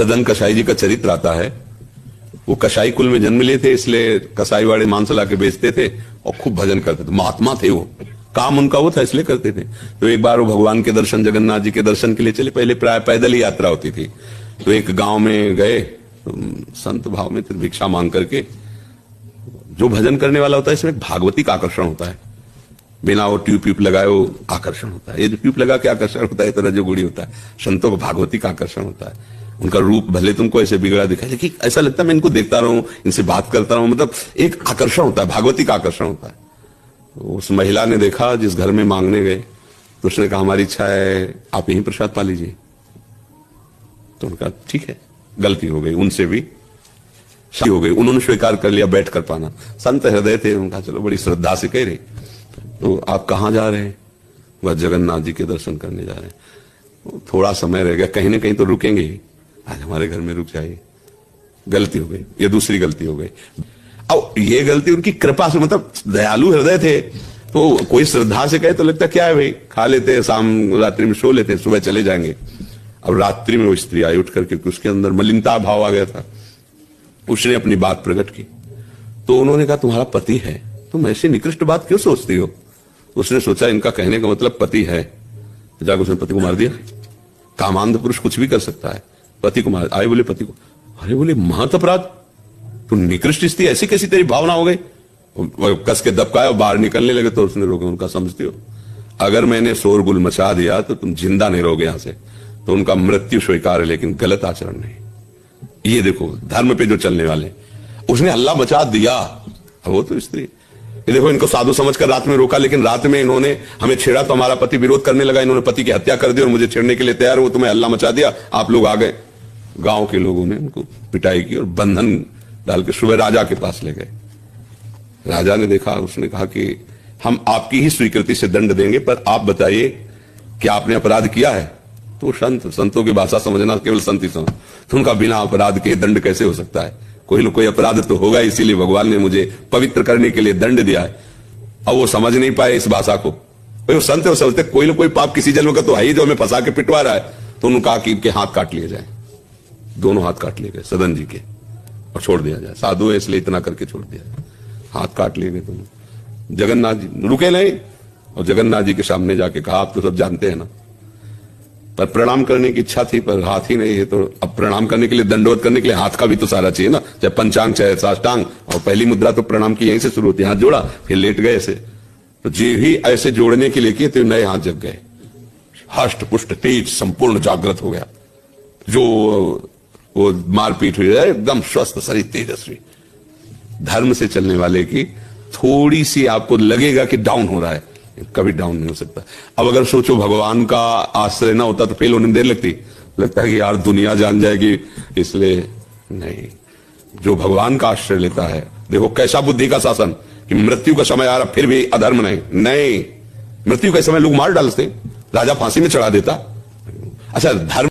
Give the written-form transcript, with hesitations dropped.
सदन कसाई जी का चरित्र आता है। वो कसाई कुल में जन्म लिए थे, इसलिए कसाई वाले मांस ला के बेचते थे और खूब भजन करते थे। महात्मा थे वो, काम उनका वो था, इसलिए करते थे। तो एक बार वो भगवान के दर्शन, जगन्नाथ जी के दर्शन के लिए चले। पहले प्राय पैदल ही यात्रा होती थी। तो एक गांव में गए, संत भाव में भिक्षा मांग करके। जो भजन करने वाला होता है इसमें भागवती का आकर्षण होता है, बिना वो ट्यूब लगाए वो आकर्षण होता है। ये जो ट्यूब लगा के आकर्षण होता है तो रजोगुणी होता है। संतों को भागवती का आकर्षण होता है। उनका रूप भले तुमको ऐसे बिगड़ा दिखाई, लेकिन ऐसा लगता है मैं इनको देखता रहूं, इनसे बात करता रहूं, मतलब एक आकर्षण होता है, भागवती का आकर्षण होता है। तो उस महिला ने देखा जिस घर में मांगने गए, तो उसने कहा हमारी इच्छा है आप यहीं प्रसाद पा लीजिए। तो उनका ठीक है, गलती हो गई, उनसे भी शादी हो गई, उन्होंने स्वीकार कर लिया बैठ कर पाना। संत हृदय थे, उनका चलो बड़ी श्रद्धा से कह रहे तो आप कहां जा रहे हैं? वह जगन्नाथ जी के दर्शन करने जा रहे हैं। थोड़ा समय रह गया, कहीं ना कहीं तो रुकेंगे ही, आज हमारे घर में रुक जाइए। गलती हो गई, ये दूसरी गलती हो गई। अब ये गलती उनकी कृपा से, मतलब दयालु हृदय थे, तो कोई श्रद्धा से कहे तो लगता क्या है भाई, खा लेते, शाम रात्रि में सो लेते, सुबह चले जाएंगे। अब रात्रि में वो स्त्री आई उठ करके, उसके अंदर मलिनता भाव आ गया था। उसने अपनी बात प्रकट की। तो उन्होंने कहा तुम्हारा पति है, तुम ऐसी निकृष्ट बात क्यों सोचती हो? उसने सोचा इनका कहने का मतलब पति है, जाकर उसने पति को मार दिया। कामांध पुरुष कुछ भी कर सकता है, पति को मार। आए बोले पति को, अरे बोले महत अपराध, तू निकृष्ट स्त्री, ऐसी कैसी तेरी भावना हो गई? कस के दबकाया और बाहर निकलने लगे। तो उसने रोका, उनका समझते हो अगर मैंने शोरगुल मचा दिया तो तुम जिंदा नहीं रहोगे यहां से। तो उनका मृत्यु स्वीकार है, लेकिन गलत आचरण नहीं। ये देखो धर्म पे जो चलने वाले, उसने हल्ला मचा दिया। वो तो स्त्री, ये देखो इनको साधु समझकर रात में रोका, लेकिन रात में इन्होंने हमें छेड़ा तो हमारा पति विरोध करने लगा, इन्होंने पति की हत्या कर दी और मुझे छेड़ने के लिए तैयार हो, तुम्हें हल्ला मचा दिया, आप लोग आ गए। गांव के लोगों ने उनको पिटाई की और बंधन डाल के सुबह राजा के पास ले गए। राजा ने देखा, उसने कहा कि हम आपकी ही स्वीकृति से दंड देंगे, पर आप बताइए कि आपने अपराध किया है? तो संतों की भाषा समझना केवल संत ही समझ। तो उनका बिना अपराध के दंड कैसे हो सकता है? कोई न कोई अपराध तो होगा, इसीलिए भगवान ने मुझे पवित्र करने के लिए दंड दिया है। अब वो समझ नहीं पाए इस भाषा को। वो संत वो समझते कोई न कोई पाप किसी जन्म का तो है ही जो हमें फंसा के पिटवा रहा है। तो उन्होंने कहा कि इनके हाथ काट लिए जाए। दोनों हाथ काट लिए गए सदन जी के और छोड़ दिया जाए। साधु है इसलिए इतना करके छोड़ दिया, हाथ काट लिए गए दोनों। जगन्नाथ जी रुके नहीं और जगन्नाथ जी के सामने जाके कहा आप तो सब जानते हैं ना, पर प्रणाम करने की इच्छा थी पर हाथ ही नहीं है। तो अब प्रणाम करने के लिए, दंडवत करने के लिए हाथ का भी तो सारा चाहिए ना, चाहे पंचांग चाहे साष्टांग। और पहली मुद्रा तो प्रणाम की यहीं से शुरू होती है, हाथ जोड़ा फिर लेट गए ऐसे। तो जी ही ऐसे जोड़ने के लिए किए तो नए हाथ जग गए, हष्ट पुष्ट तेज संपूर्ण जागृत हो गया। जो वो मारपीट हुई है एकदम स्वस्थ शरीर तेजस्वी। धर्म से चलने वाले की थोड़ी सी आपको लगेगा कि डाउन हो रहा है, कभी डाउन नहीं हो सकता। अब अगर सोचो भगवान का आश्रय ना होता तो फेल होने में देर लगता है कि यार दुनिया जान जाएगी, इसलिए नहीं। जो भगवान का आश्रय लेता है, देखो कैसा बुद्धि का शासन कि मृत्यु का समय आ रहा फिर भी अधर्म नहीं। मृत्यु के समय लोग मार डालते, राजा फांसी में चढ़ा देता। अच्छा धर्म